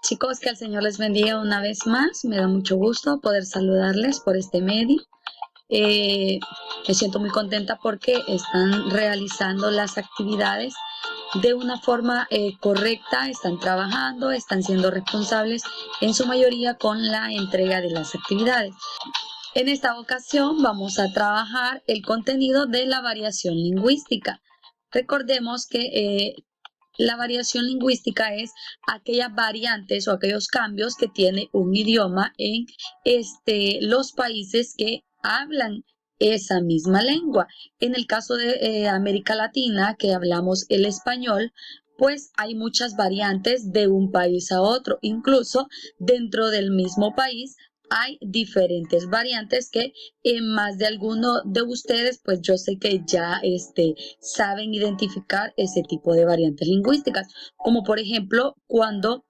Chicos, que el Señor les bendiga una vez más. Me da mucho gusto poder saludarles por este medio. Me siento muy contenta porque están realizando las actividades de una forma correcta, están trabajando, están siendo responsables en su mayoría con la entrega de las actividades. En esta ocasión vamos a trabajar el contenido de la variación lingüística. Recordemos que la variación lingüística es aquellas variantes o aquellos cambios que tiene un idioma en los países que hablan esa misma lengua. En el caso de América Latina, que hablamos el español, pues hay muchas variantes de un país a otro. Incluso dentro del mismo país hay diferentes variantes que en más de alguno de ustedes, pues yo sé que ya saben identificar ese tipo de variantes lingüísticas, como por ejemplo cuando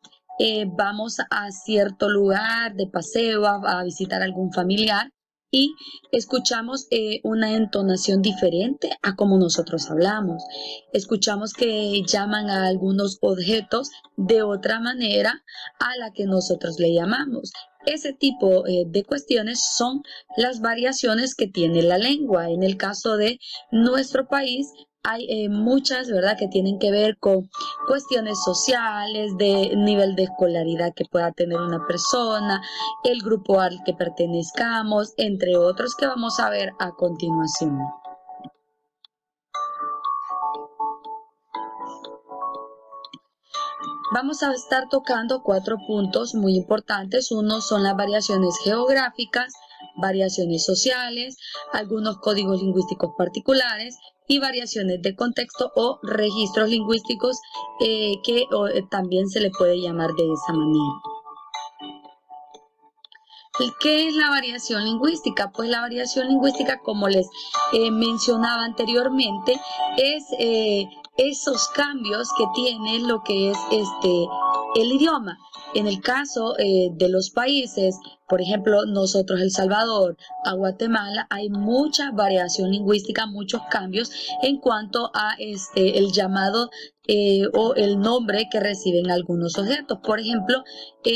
vamos a cierto lugar de paseo, a visitar a algún familiar y escuchamos una entonación diferente a como nosotros hablamos. Escuchamos que llaman a algunos objetos de otra manera a la que nosotros le llamamos. Ese tipo de cuestiones son las variaciones que tiene la lengua. En el caso de nuestro país hay muchas, ¿verdad?, que tienen que ver con cuestiones sociales, de nivel de escolaridad que pueda tener una persona, el grupo al que pertenezcamos, entre otros que vamos a ver a continuación. Vamos a estar tocando 4 puntos muy importantes. Uno son las variaciones geográficas, variaciones sociales, algunos códigos lingüísticos particulares y variaciones de contexto o registros lingüísticos que también se le puede llamar de esa manera. ¿Qué es la variación lingüística? Pues la variación lingüística, como les mencionaba anteriormente, es esos cambios que tiene lo que es el idioma. En el caso de los países, por ejemplo, nosotros, El Salvador, a Guatemala, hay mucha variación lingüística, muchos cambios en cuanto a el llamado o el nombre que reciben algunos objetos. Por ejemplo,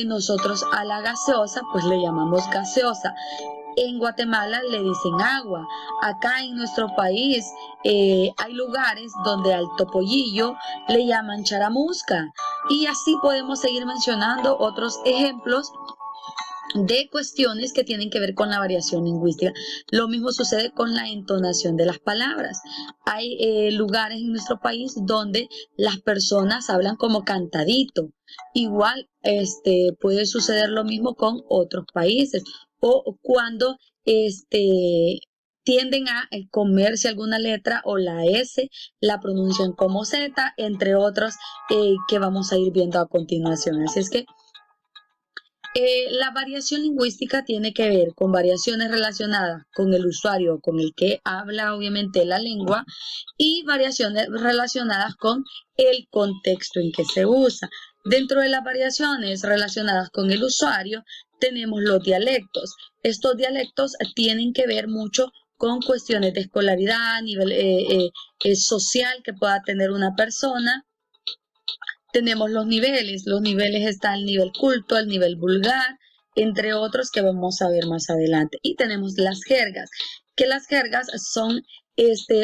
nosotros a la gaseosa pues le llamamos gaseosa. En Guatemala le dicen agua. Acá en nuestro país hay lugares donde al topollillo le llaman charamusca. Y así podemos seguir mencionando otros ejemplos de cuestiones que tienen que ver con la variación lingüística. Lo mismo sucede con la entonación de las palabras. Hay lugares en nuestro país donde las personas hablan como cantadito. Igual puede suceder lo mismo con otros países. O cuando tienden a comerse alguna letra o la S, la pronuncian como Z, entre otros que vamos a ir viendo a continuación. Así es que la variación lingüística tiene que ver con variaciones relacionadas con el usuario, con el que habla obviamente la lengua, y variaciones relacionadas con el contexto en que se usa. Dentro de las variaciones relacionadas con el usuario tenemos los dialectos. Estos dialectos tienen que ver mucho con cuestiones de escolaridad, nivel social que pueda tener una persona. Tenemos los niveles está el nivel culto, el nivel vulgar, entre otros que vamos a ver más adelante. Y tenemos las jergas, que las jergas son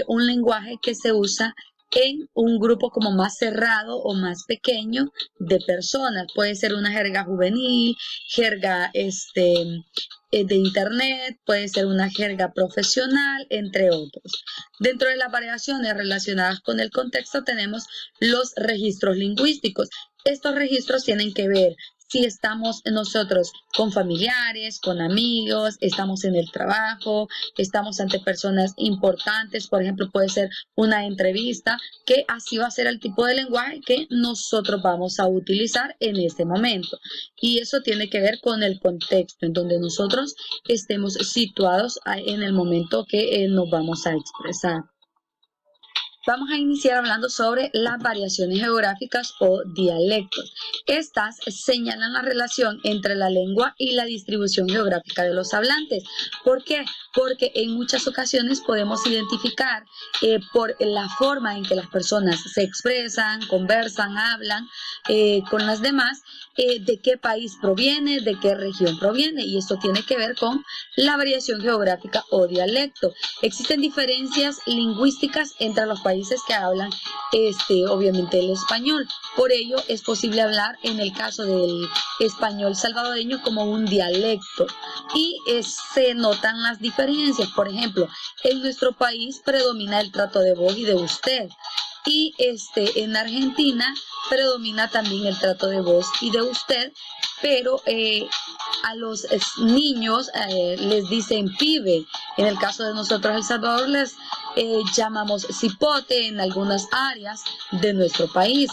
un lenguaje que se usa en un grupo como más cerrado o más pequeño de personas. Puede ser una jerga juvenil, jerga de internet, puede ser una jerga profesional, entre otros. Dentro de las variaciones relacionadas con el contexto tenemos los registros lingüísticos. Estos registros tienen que ver si estamos nosotros con familiares, con amigos, estamos en el trabajo, estamos ante personas importantes, por ejemplo, puede ser una entrevista, que así va a ser el tipo de lenguaje que nosotros vamos a utilizar en este momento. Y eso tiene que ver con el contexto en donde nosotros estemos situados en el momento que nos vamos a expresar. Vamos a iniciar hablando sobre las variaciones geográficas o dialectos. Estas señalan la relación entre la lengua y la distribución geográfica de los hablantes. ¿Por qué? Porque en muchas ocasiones podemos identificar por la forma en que las personas se expresan, conversan, hablan con las demás, de qué país proviene, de qué región proviene, y esto tiene que ver con la variación geográfica o dialecto. Existen diferencias lingüísticas entre los países que hablan obviamente el español. Por ello es posible hablar en el caso del español salvadoreño como un dialecto y se notan las diferencias. Por ejemplo, en nuestro país predomina el trato de vos y de usted, y en Argentina predomina también el trato de vos y de usted, pero a los niños les dicen pibe. En el caso de nosotros El Salvador les llamamos cipote en algunas áreas de nuestro país.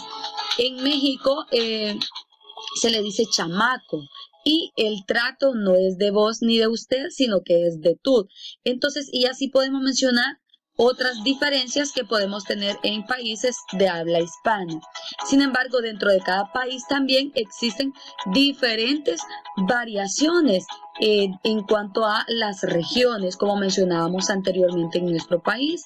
En México se le dice chamaco, y el trato no es de vos ni de usted, sino que es de tú. Entonces, y así podemos mencionar otras diferencias que podemos tener en países de habla hispana. Sin embargo, dentro de cada país también existen diferentes variaciones en cuanto a las regiones, como mencionábamos anteriormente en nuestro país.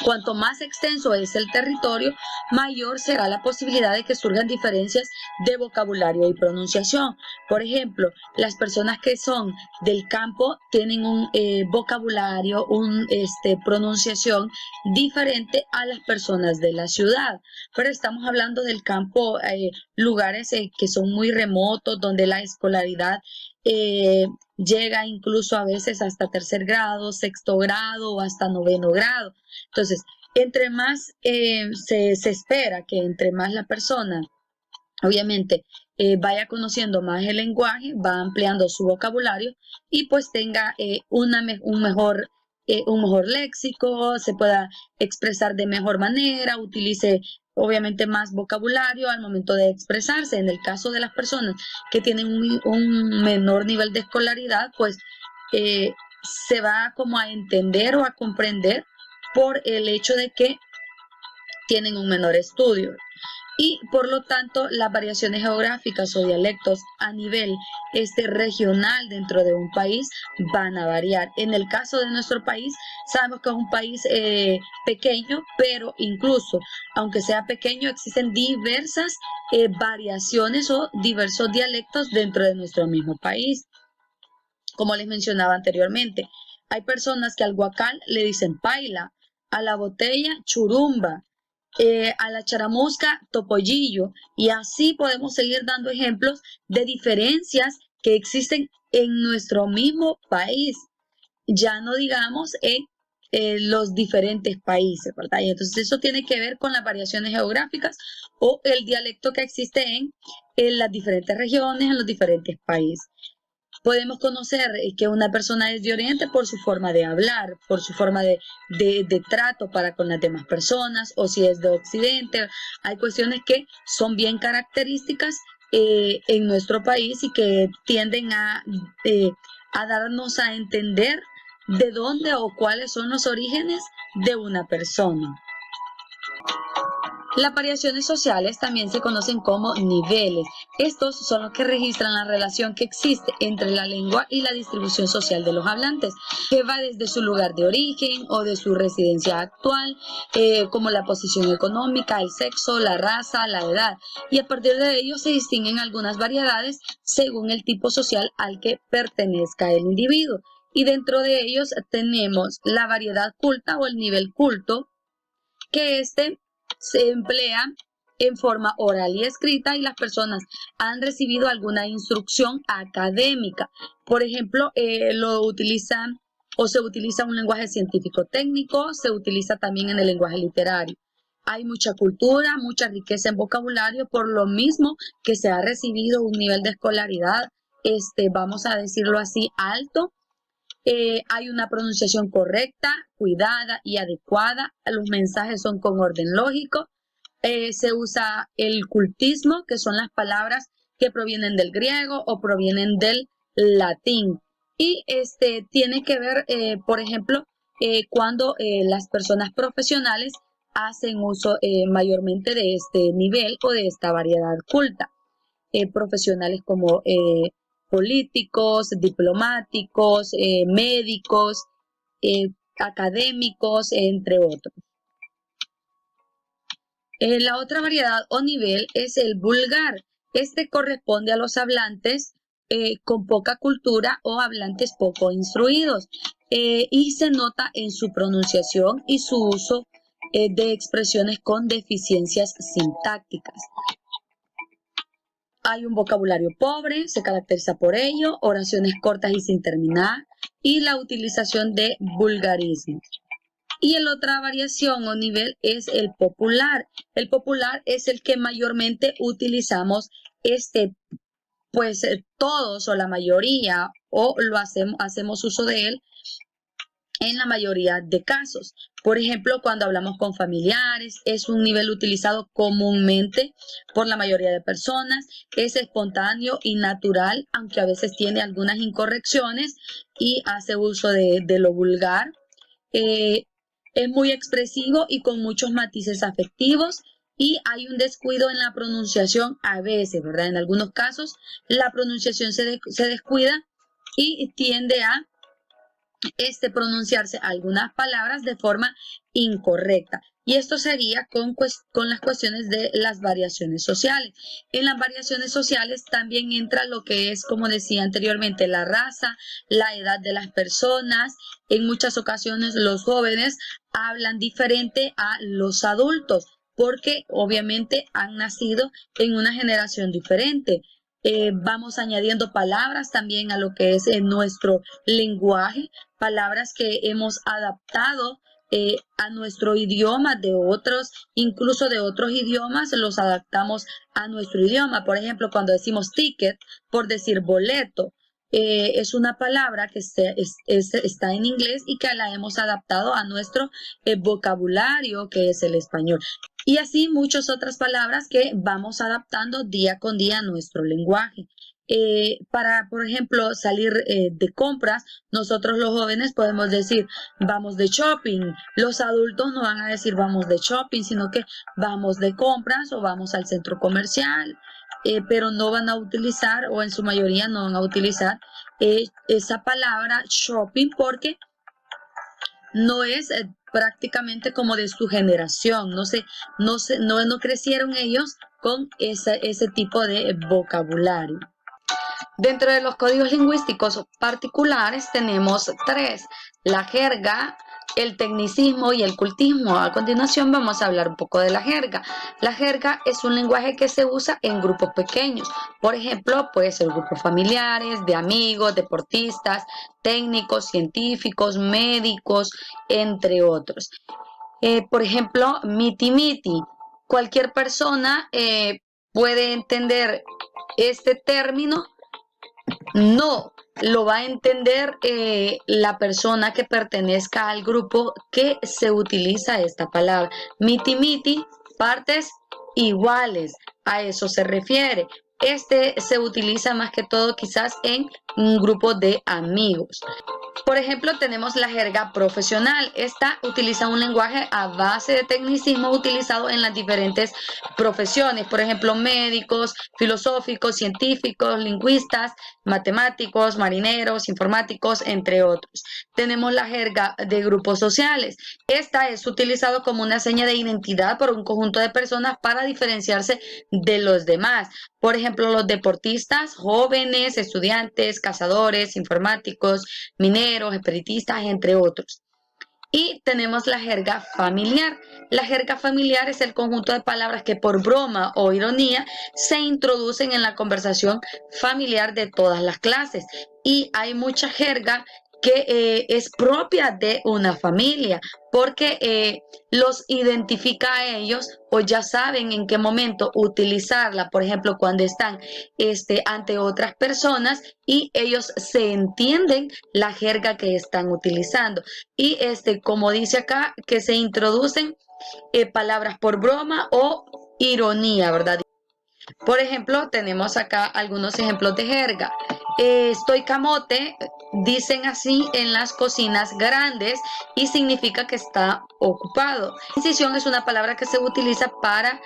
Cuanto más extenso es el territorio, mayor será la posibilidad de que surjan diferencias de vocabulario y pronunciación. Por ejemplo, las personas que son del campo tienen un vocabulario, una pronunciación diferente a las personas de la ciudad. Pero estamos hablando del campo, lugares que son muy remotos, donde la escolaridad llega incluso a veces hasta tercer grado, sexto grado o hasta noveno grado. Entonces, entre más se espera que entre más la persona, obviamente, vaya conociendo más el lenguaje, va ampliando su vocabulario y pues tenga un mejor léxico, se pueda expresar de mejor manera, utilice obviamente más vocabulario al momento de expresarse. En el caso de las personas que tienen un menor nivel de escolaridad, pues se va como a entender o a comprender por el hecho de que tienen un menor estudio. Y por lo tanto, las variaciones geográficas o dialectos a nivel regional dentro de un país van a variar. En el caso de nuestro país, sabemos que es un país pequeño, pero incluso, aunque sea pequeño, existen diversas variaciones o diversos dialectos dentro de nuestro mismo país. Como les mencionaba anteriormente, hay personas que al guacal le dicen paila, a la botella churumba, a la charamusca topollillo, y así podemos seguir dando ejemplos de diferencias que existen en nuestro mismo país, ya no digamos en los diferentes países, ¿verdad? Y entonces eso tiene que ver con las variaciones geográficas o el dialecto que existe en las diferentes regiones, en los diferentes países. Podemos conocer que una persona es de Oriente por su forma de hablar, por su forma de trato para con las demás personas, o si es de Occidente. Hay cuestiones que son bien características en nuestro país y que tienden a darnos a entender de dónde o cuáles son los orígenes de una persona. Las variaciones sociales también se conocen como niveles. Estos son los que registran la relación que existe entre la lengua y la distribución social de los hablantes, que va desde su lugar de origen o de su residencia actual, como la posición económica, el sexo, la raza, la edad, y a partir de ello se distinguen algunas variedades según el tipo social al que pertenezca el individuo. Y dentro de ellos tenemos la variedad culta o el nivel culto, que se emplea en forma oral y escrita y las personas han recibido alguna instrucción académica. Por ejemplo, lo utilizan o se utiliza un lenguaje científico técnico, se utiliza también en el lenguaje literario. Hay mucha cultura, mucha riqueza en vocabulario, por lo mismo que se ha recibido un nivel de escolaridad, vamos a decirlo así, alto. Hay una pronunciación correcta, cuidada y adecuada. Los mensajes son con orden lógico. Se usa el cultismo, que son las palabras que provienen del griego o provienen del latín. Y tiene que ver, por ejemplo, cuando las personas profesionales hacen uso mayormente de este nivel o de esta variedad culta. Profesionales como políticos, diplomáticos, médicos, académicos, entre otros. La otra variedad o nivel es el vulgar. Este corresponde a los hablantes con poca cultura o hablantes poco instruidos y se nota en su pronunciación y su uso de expresiones con deficiencias sintácticas. Hay un vocabulario pobre, se caracteriza por ello, oraciones cortas y sin terminar y la utilización de vulgarismos. Y la otra variación o nivel es el popular. El popular es el que mayormente utilizamos pues todos o la mayoría o hacemos uso de él en la mayoría de casos. Por ejemplo, cuando hablamos con familiares, es un nivel utilizado comúnmente por la mayoría de personas, es espontáneo y natural, aunque a veces tiene algunas incorrecciones y hace uso de lo vulgar. Es muy expresivo y con muchos matices afectivos y hay un descuido en la pronunciación a veces, ¿verdad? En algunos casos la pronunciación se descuida y tiende a pronunciarse algunas palabras de forma incorrecta. Y esto sería con las cuestiones de las variaciones sociales. En las variaciones sociales también entra lo que es, como decía anteriormente, la raza, la edad de las personas. En muchas ocasiones los jóvenes hablan diferente a los adultos porque obviamente han nacido en una generación diferente. Vamos añadiendo palabras también a lo que es nuestro lenguaje, palabras que hemos adaptado a nuestro idioma de otros, incluso de otros idiomas, los adaptamos a nuestro idioma. Por ejemplo, cuando decimos ticket, por decir boleto, es una palabra que está en inglés y que la hemos adaptado a nuestro vocabulario, que es el español. Y así muchas otras palabras que vamos adaptando día con día a nuestro lenguaje. Para, por ejemplo, salir de compras, nosotros los jóvenes podemos decir vamos de shopping. Los adultos no van a decir vamos de shopping, sino que vamos de compras o vamos al centro comercial. Pero no van a utilizar, o en su mayoría no van a utilizar esa palabra shopping porque no es prácticamente como de su generación, no crecieron ellos con ese tipo de vocabulario. Dentro de los códigos lingüísticos particulares tenemos 3, la jerga, el tecnicismo y el cultismo. A continuación vamos a hablar un poco de la jerga. La jerga es un lenguaje que se usa en grupos pequeños. Por ejemplo, puede ser grupos familiares, de amigos, deportistas, técnicos, científicos, médicos, entre otros. Por ejemplo, miti-miti. Cualquier persona puede entender este término. No, lo va a entender la persona que pertenezca al grupo que se utiliza esta palabra. Miti-miti, partes iguales, a eso se refiere. Se utiliza más que todo quizás en un grupo de amigos. Por ejemplo, tenemos la jerga profesional. Esta utiliza un lenguaje a base de tecnicismo utilizado en las diferentes profesiones. Por ejemplo, médicos, filosóficos, científicos, lingüistas, matemáticos, marineros, informáticos, entre otros. Tenemos la jerga de grupos sociales. Esta es utilizada como una seña de identidad por un conjunto de personas para diferenciarse de los demás. Por ejemplo, los deportistas, jóvenes, estudiantes, cazadores, informáticos, mineros, espiritistas, entre otros. Y tenemos la jerga familiar. La jerga familiar es el conjunto de palabras que por broma o ironía se introducen en la conversación familiar de todas las clases. Y hay mucha jerga que es propia de una familia, porque los identifica a ellos o ya saben en qué momento utilizarla, por ejemplo, cuando están ante otras personas y ellos se entienden la jerga que están utilizando. Y como dice acá, que se introducen palabras por broma o ironía, ¿verdad? Por ejemplo, tenemos acá algunos ejemplos de jerga. Estoy camote, dicen así en las cocinas grandes y significa que está ocupado. Incisión es una palabra que se utiliza para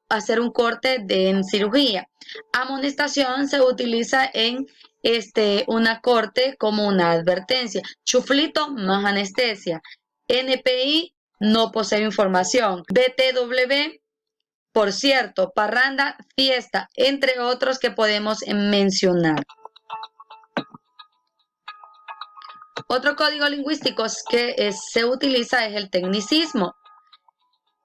hacer un corte en cirugía. Amonestación se utiliza en una corte como una advertencia. Chuflito más anestesia. NPI no posee información. BTW, por cierto, parranda, fiesta, entre otros que podemos mencionar. Otro código lingüístico que se utiliza es el tecnicismo.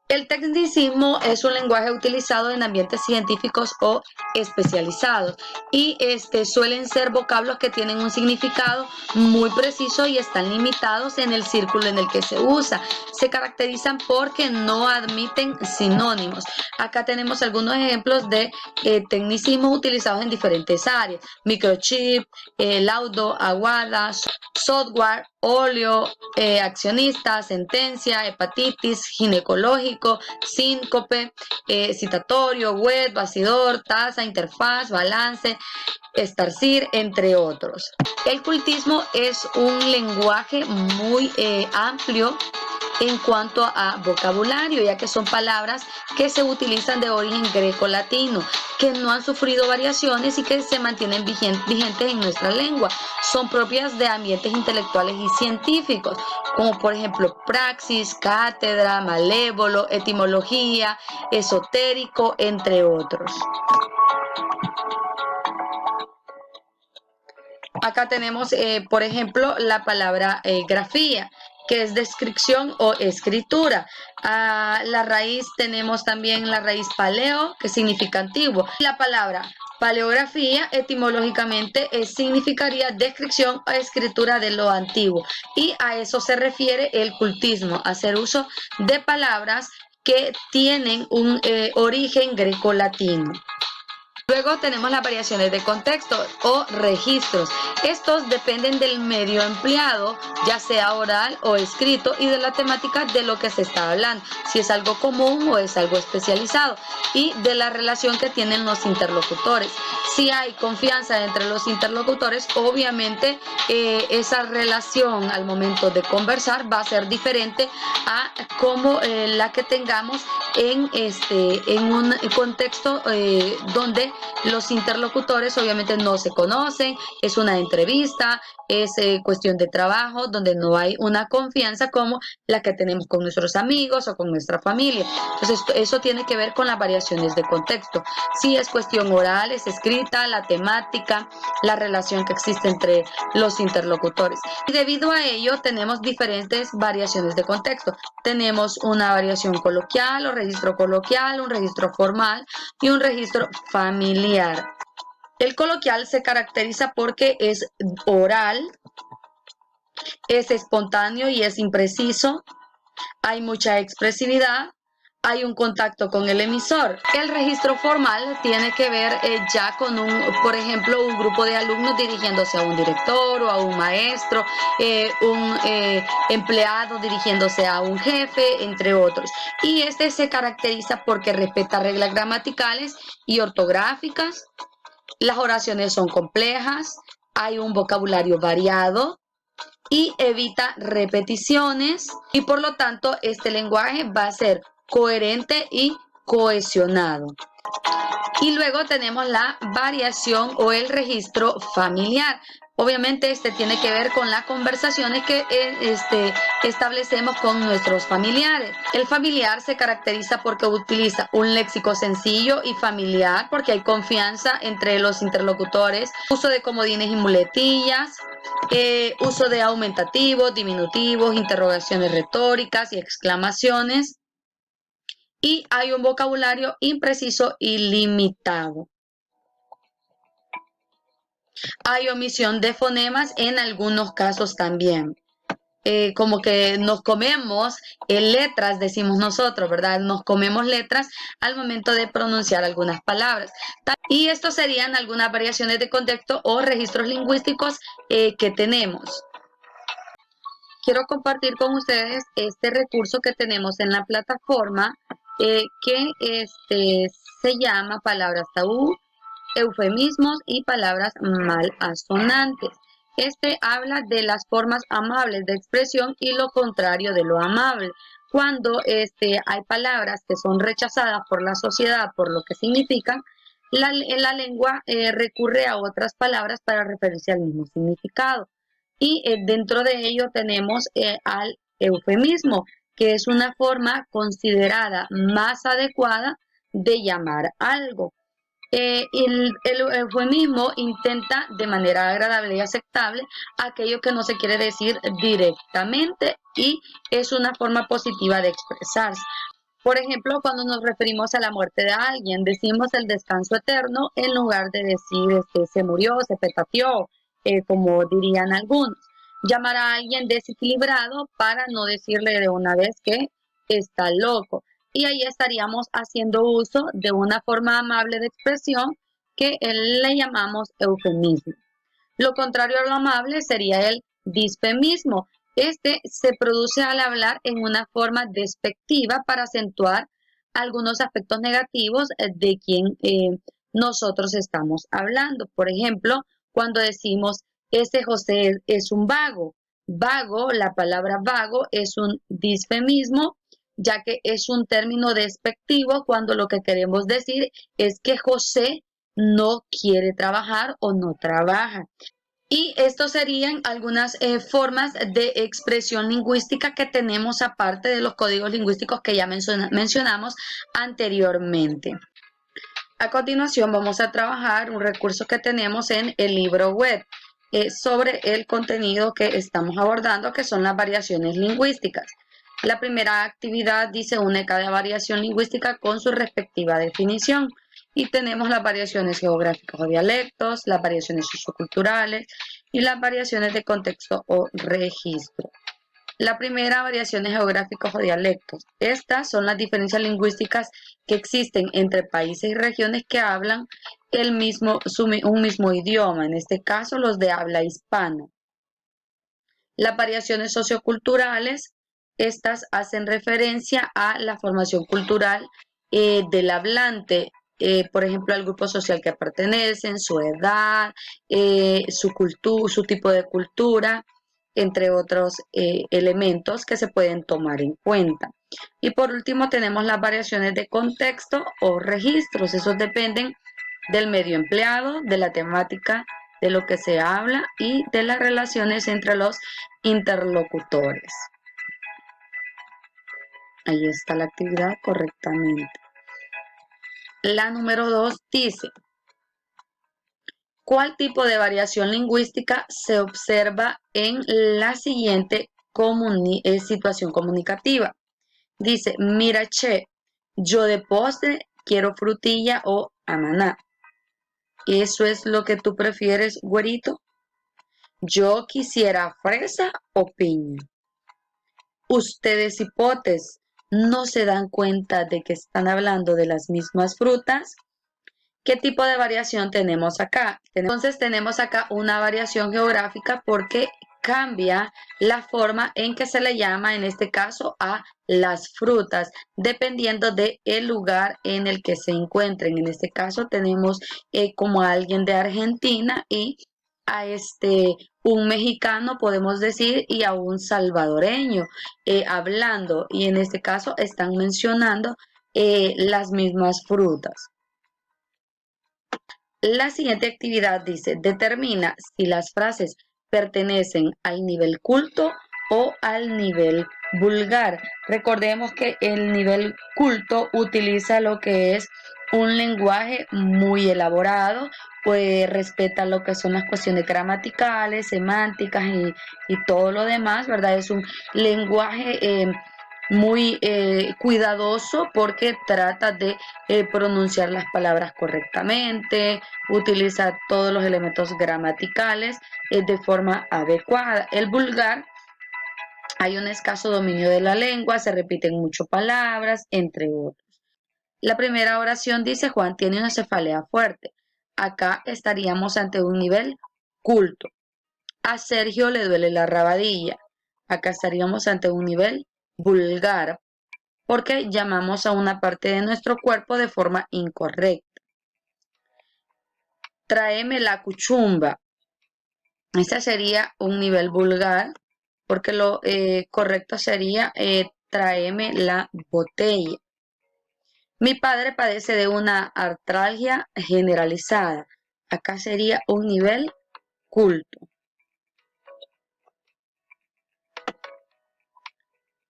El tecnicismo es un lenguaje utilizado en ambientes científicos o especializados y suelen ser vocablos que tienen un significado muy preciso y están limitados en el círculo en el que se usa. Se caracterizan porque no admiten sinónimos. Acá tenemos algunos ejemplos de tecnicismos utilizados en diferentes áreas: microchip, laudo, aguada, software, óleo, accionista, sentencia, hepatitis, ginecológico, síncope, citatorio, web, bastidor, tasa, interfaz, balance, estarcir, entre otros. El cultismo es un lenguaje muy amplio en cuanto a vocabulario, ya que son palabras que se utilizan de origen greco-latino, que no han sufrido variaciones y que se mantienen vigentes en nuestra lengua. Son propias de ambientes intelectuales y científicos, como por ejemplo praxis, cátedra, malévolo, etimología, esotérico, entre otros. Acá tenemos, por ejemplo, la palabra grafía, que es descripción o escritura. La raíz tenemos también la raíz paleo, que significa antiguo. La palabra paleografía etimológicamente significaría descripción o escritura de lo antiguo. Y a eso se refiere el cultismo, hacer uso de palabras que tienen un origen grecolatino. Luego tenemos las variaciones de contexto o registros. Estos dependen del medio empleado, ya sea oral o escrito, y de la temática de lo que se está hablando, si es algo común o es algo especializado, y de la relación que tienen los interlocutores. Si hay confianza entre los interlocutores, obviamente esa relación al momento de conversar va a ser diferente a como la que tengamos en un contexto donde los interlocutores obviamente no se conocen, es una entrevista, es cuestión de trabajo, donde no hay una confianza como la que tenemos con nuestros amigos o con nuestra familia. Entonces, eso tiene que ver con las variaciones de contexto. Si es cuestión oral, es escrita, la temática, la relación que existe entre los interlocutores. Y debido a ello, tenemos diferentes variaciones de contexto. Tenemos una variación coloquial o registro coloquial, un registro formal y un registro familiar. El coloquial se caracteriza porque es oral, es espontáneo y es impreciso, hay mucha expresividad, hay un contacto con el emisor. El registro formal tiene que ver ya con por ejemplo, un grupo de alumnos dirigiéndose a un director o a un maestro, un empleado dirigiéndose a un jefe, entre otros. Y se caracteriza porque respeta reglas gramaticales y ortográficas. Las oraciones son complejas, hay un vocabulario variado y evita repeticiones, y por lo tanto este lenguaje va a ser coherente y cohesionado. Y luego tenemos la variación o el registro familiar. Obviamente tiene que ver con las conversaciones que establecemos con nuestros familiares. El familiar se caracteriza porque utiliza un léxico sencillo y familiar, porque hay confianza entre los interlocutores, uso de comodines y muletillas, uso de aumentativos, diminutivos, interrogaciones retóricas y exclamaciones. Y hay un vocabulario impreciso y limitado. Hay omisión de fonemas en algunos casos también. Como que nos comemos letras, decimos nosotros, ¿verdad? Nos comemos letras al momento de pronunciar algunas palabras. Y estos serían algunas variaciones de contexto o registros lingüísticos que tenemos. Quiero compartir con ustedes este recurso que tenemos en la plataforma que se llama palabras tabú, eufemismos y palabras malasonantes. Este habla de las formas amables de expresión y lo contrario de lo amable. Cuando hay palabras que son rechazadas por la sociedad por lo que significan, la lengua recurre a otras palabras para referirse al mismo significado. Y dentro de ello tenemos al eufemismo, que es una forma considerada más adecuada de llamar algo. El eufemismo intenta de manera agradable y aceptable aquello que no se quiere decir directamente y es una forma positiva de expresarse. Por ejemplo, cuando nos referimos a la muerte de alguien, decimos el descanso eterno en lugar de decir se murió, se petateó, como dirían algunos. Llamar a alguien desequilibrado para no decirle de una vez que está loco. Y ahí estaríamos haciendo uso de una forma amable de expresión que le llamamos eufemismo. Lo contrario a lo amable sería el disfemismo. Este se produce al hablar en una forma despectiva para acentuar algunos aspectos negativos de quien nosotros estamos hablando. Por ejemplo, cuando decimos, ese José es un vago. Vago, la palabra vago es un disfemismo, ya que es un término despectivo cuando lo que queremos decir es que José no quiere trabajar o no trabaja. Y estos serían algunas formas de expresión lingüística que tenemos aparte de los códigos lingüísticos que ya mencionamos anteriormente. A continuación vamos a trabajar un recurso que tenemos en el libro web sobre el contenido que estamos abordando, que son las variaciones lingüísticas. La primera actividad dice une cada variación lingüística con su respectiva definición. Y tenemos las variaciones geográficas o dialectos, las variaciones socioculturales y las variaciones de contexto o registro. La primera, variaciones geográficas o dialectos. Estas son las diferencias lingüísticas que existen entre países y regiones que hablan un mismo idioma, en este caso los de habla hispana. Las variaciones socioculturales, estas hacen referencia a la formación cultural del hablante, por ejemplo, al grupo social que pertenecen, su edad, su tipo de cultura, entre otros elementos que se pueden tomar en cuenta. Y por último tenemos las variaciones de contexto o registros. Esos dependen del medio empleado, de la temática de lo que se habla y de las relaciones entre los interlocutores. Ahí está la actividad correctamente. La número 2 dice, ¿cuál tipo de variación lingüística se observa en la siguiente situación comunicativa? Dice, mira, che, yo de postre quiero frutilla o ananá. ¿Eso es lo que tú prefieres, güerito? Yo quisiera fresa o piña. Ustedes hipotes, ¿no se dan cuenta de que están hablando de las mismas frutas? ¿Qué tipo de variación tenemos acá? Entonces tenemos acá una variación geográfica porque cambia la forma en que se le llama, en este caso, a las frutas, dependiendo del lugar en el que se encuentren. En este caso tenemos como a alguien de Argentina y a un mexicano, podemos decir, y a un salvadoreño hablando. Y en este caso están mencionando las mismas frutas. La siguiente actividad dice, determina si las frases pertenecen al nivel culto o al nivel vulgar. Recordemos que el nivel culto utiliza lo que es un lenguaje muy elaborado, pues respeta lo que son las cuestiones gramaticales, semánticas y todo lo demás, ¿verdad? Es un lenguaje muy cuidadoso porque trata de pronunciar las palabras correctamente, utiliza todos los elementos gramaticales de forma adecuada. El vulgar, hay un escaso dominio de la lengua, se repiten mucho palabras, entre otros. La primera oración dice, Juan tiene una cefalea fuerte. Acá estaríamos ante un nivel culto. A Sergio le duele la rabadilla. Acá estaríamos ante un nivel vulgar. porque llamamos a una parte de nuestro cuerpo de forma incorrecta. Tráeme la cuchumba. Este sería un nivel vulgar, porque lo correcto sería tráeme la botella. Mi padre padece de una artralgia generalizada. Acá sería un nivel culto.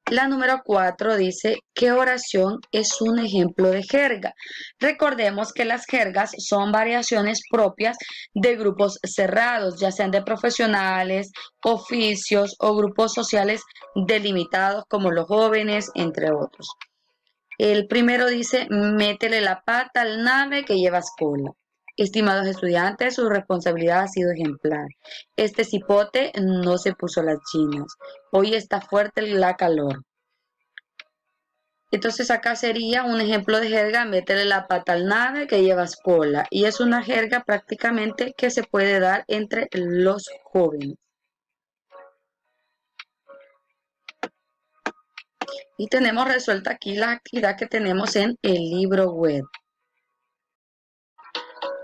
La número 4 dice, ¿qué oración es un ejemplo de jerga? Recordemos que las jergas son variaciones propias de grupos cerrados, ya sean de profesionales, oficios o grupos sociales delimitados como los jóvenes, entre otros. El primero dice, métele la pata al nave que llevas cola. Estimados estudiantes, su responsabilidad ha sido ejemplar. Este cipote no se puso las chinas. Hoy está fuerte la calor. Entonces acá sería un ejemplo de jerga, métele la pata al nave que llevas cola. Y es una jerga prácticamente que se puede dar entre los jóvenes. Y tenemos resuelta aquí la actividad que tenemos en el libro web.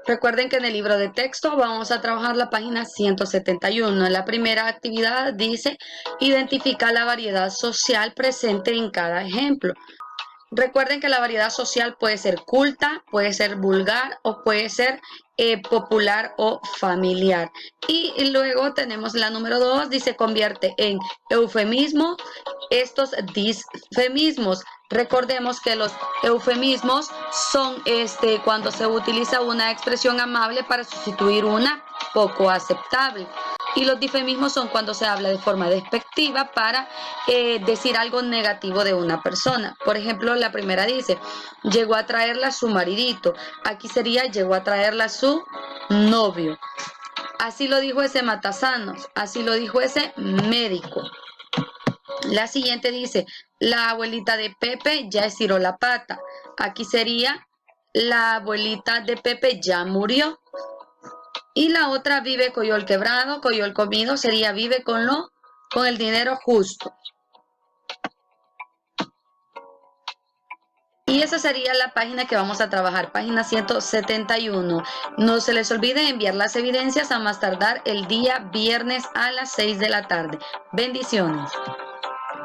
Recuerden que en el libro de texto vamos a trabajar la página 171. La primera actividad dice, identifica la variedad social presente en cada ejemplo. Recuerden que la variedad social puede ser culta, puede ser vulgar o puede ser popular o familiar. Y luego tenemos la número 2, dice convierte en eufemismo estos disfemismos. Recordemos que los eufemismos son cuando se utiliza una expresión amable para sustituir una poco aceptable. Y los difemismos son cuando se habla de forma despectiva para decir algo negativo de una persona. Por ejemplo, la primera dice, llegó a traerla su maridito. Aquí sería, llegó a traerla su novio. Así lo dijo ese matasanos, así lo dijo ese médico. La siguiente dice, la abuelita de Pepe ya estiró la pata. Aquí sería, la abuelita de Pepe ya murió. Y la otra, vive coyol quebrado, coyol comido, sería vive con el dinero justo. Y esa sería la página que vamos a trabajar, página 171. No se les olvide enviar las evidencias a más tardar el día viernes a las 6 de la tarde. Bendiciones.